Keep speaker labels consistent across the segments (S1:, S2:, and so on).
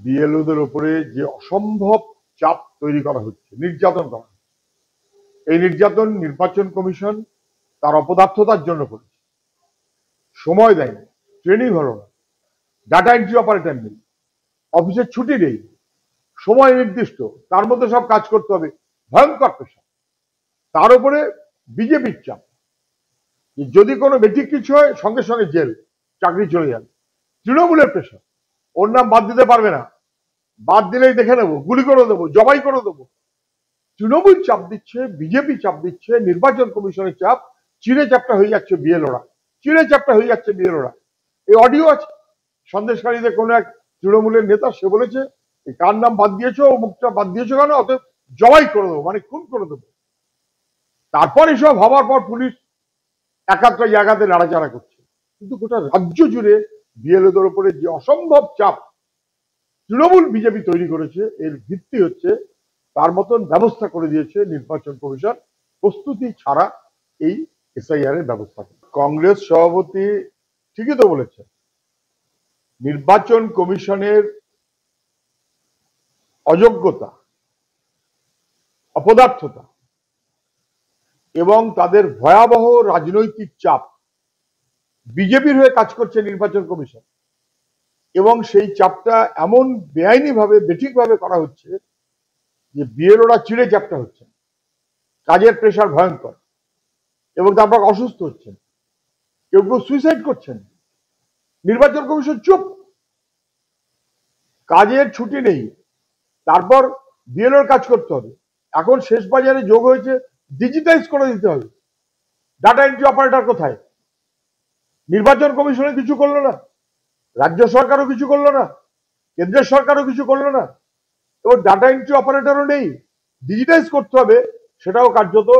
S1: বিএলওদের উপরে যে অসম্ভব চাপ তৈরি করা হচ্ছে, নির্যাতন করা হচ্ছে, এই নির্যাতন নির্বাচন কমিশন তার অপদার্থতার জন্য করেছে। সময় দেয়নি, ট্রেনিং হলো না, ডাটা এন্ট্রি অপারেটর নেই, অফিসের ছুটি নেই, সময় নির্দিষ্ট, তার মধ্যে সব কাজ করতে হবে, ভয়ঙ্কর পেশা। তার উপরে বিজেপির চাপ, যদি কোনো বেঠিক কিছু হয় সঙ্গে সঙ্গে জেল, চাকরি চলে যাবে। তৃণমূলের পেশা, ওর নাম বাদ দিতে পারবে না, বাদ দিলেই দেখে নেবো, গুলি করে দেবো, জবাই করে দেবো। তৃণমূল চাপ দিচ্ছে, বিজেপি চাপ দিচ্ছে, নির্বাচন কমিশনের চাপ, চিড়ে চাপটা হয়ে যাচ্ছে বিএলওরা, চিড়ে চাপটা হয়ে যাচ্ছে বিএলওরা। এই অডিও আছে, সন্দেশকারীদের কোনো এক তৃণমূলের নেতা সে বলেছে কার নাম বাদ দিয়েছো, ও মুখটা বাদ দিয়েছো কেন, অত জবাই করে দেবো, মানে খুন করে দেবো। তারপর এসব হওয়ার পর পুলিশ একাত্র জায়গাতে নাড়াচাড়া করছে, কিন্তু গোটা রাজ্য জুড়ে বিএলওদের উপরে যে অসম্ভব চাপ তৃণমূল বিজেপি তৈরি করেছে, এর ভিত্তি হচ্ছে তার মতন ব্যবস্থা করে দিয়েছে নির্বাচন কমিশন, প্রস্তুতি ছাড়া এই এসআইআর এর ব্যবস্থা। কংগ্রেস সভাপতি ঠিকই তো বলেছে, নির্বাচন কমিশনের অযোগ্যতা, অপদার্থতা এবং তাদের ভয়াবহ রাজনৈতিক চাপ, বিজেপির হয়ে কাজ করছে নির্বাচন কমিশন, এবং সেই চাপটা এমন বেআইনি ভাবে, বেঠিক ভাবে করা হচ্ছে যে বিএলওরা চিড়ে চাপটা হচ্ছে, কাজের প্রেশার ভয়ঙ্কর, এবং তারপর অসুস্থ হচ্ছেন, কেউ কেউ সুইসাইড করছেন। নির্বাচন কমিশন চুপ, কাজের ছুটি নেই, তারপর বিএলওর কাজ করতে হবে। এখন শেষ বাজারে যোগ হয়েছে ডিজিটাইজ করে দিতে হবে। ডাটা এন্ট্রি অপারেটর কোথায়? নির্বাচন কমিশনে কিছু করলো না, রাজ্য সরকারও কিছু করলো না, কেন্দ্রের সরকারও কিছু করলো না, এবং ডাটা এন্ট্রি অপারেটরও নেই, ডিজিটাইজ করতে হবে, সেটাও কার্যত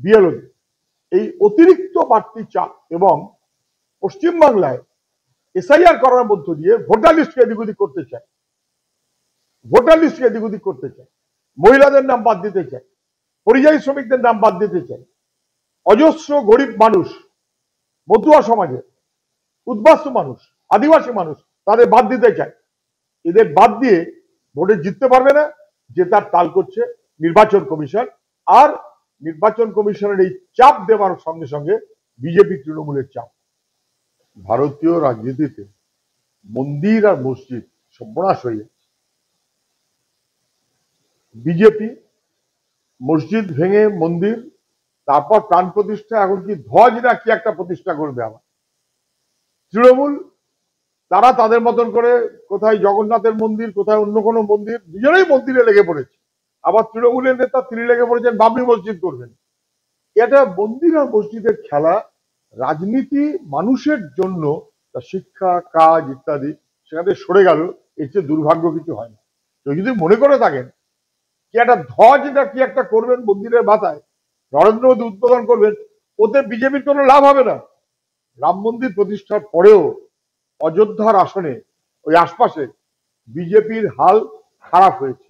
S1: বিএলও। এই অতিরিক্ত বাড়তি চাপ এবং পশ্চিমবাংলায় এসআইআর করার মধ্য দিয়ে ভোটার লিস্টকে এদিক ওদিক করতে চায়, ভোটার লিস্টকে এদিক ওদিক করতে চায়, মহিলাদের নাম বাদ দিতে চায়, পরিযায়ী শ্রমিকদের নাম বাদ দিতে চায়, অজস্র গরিব মানুষ, মতুয়া সমাজের উদ্বাস্তু মানুষ, আদিবাসী মানুষ, তাদের বাদ দিতে চায়। এদের বাদ দিয়ে ভোটে জিততে পারবে না, যে তার তাল করছে নির্বাচন কমিশন। আর নির্বাচন কমিশনের এই চাপ দেওয়ার সঙ্গে সঙ্গে বিজেপি তৃণমূলের চাপ। ভারতীয় রাজনীতিতে মন্দির আর মসজিদ সর্বনাশ হয়ে যাচ্ছে। বিজেপি মসজিদ ভেঙে মন্দির, তারপর প্রাণ প্রতিষ্ঠা, এখন কি ধ্বজ না কি একটা প্রতিষ্ঠা করবে আবার। তৃণমূল তারা তাদের মতন করে কোথায় জগন্নাথের মন্দির, কোথায় অন্য কোনো মন্দির, দুজনেই মন্দিরে লেগে পড়েছে। আবার তৃণমূলের নেতা তিনি লেগে পড়েছেন বাবরি মসজিদ করবেন। এটা মন্দির আর মসজিদের খেলা। রাজনীতি মানুষের জন্য শিক্ষা, কাজ ইত্যাদি সেখানে সরে গেল, এর চেয়ে দুর্ভাগ্য কিছু হয় না। তো যদি মনে করে থাকেন কি একটা ধ্বজ না কি একটা করবেন মন্দিরের মাথায়, নরেন্দ্র মোদী উদ্বোধন করবেন, ওতে বিজেপির কোনো লাভ হবে না। রাম মন্দির প্রতিষ্ঠার পরেও অযোধ্যার আসনে ওই আশপাশে বিজেপির হাল খারাপ হয়েছে।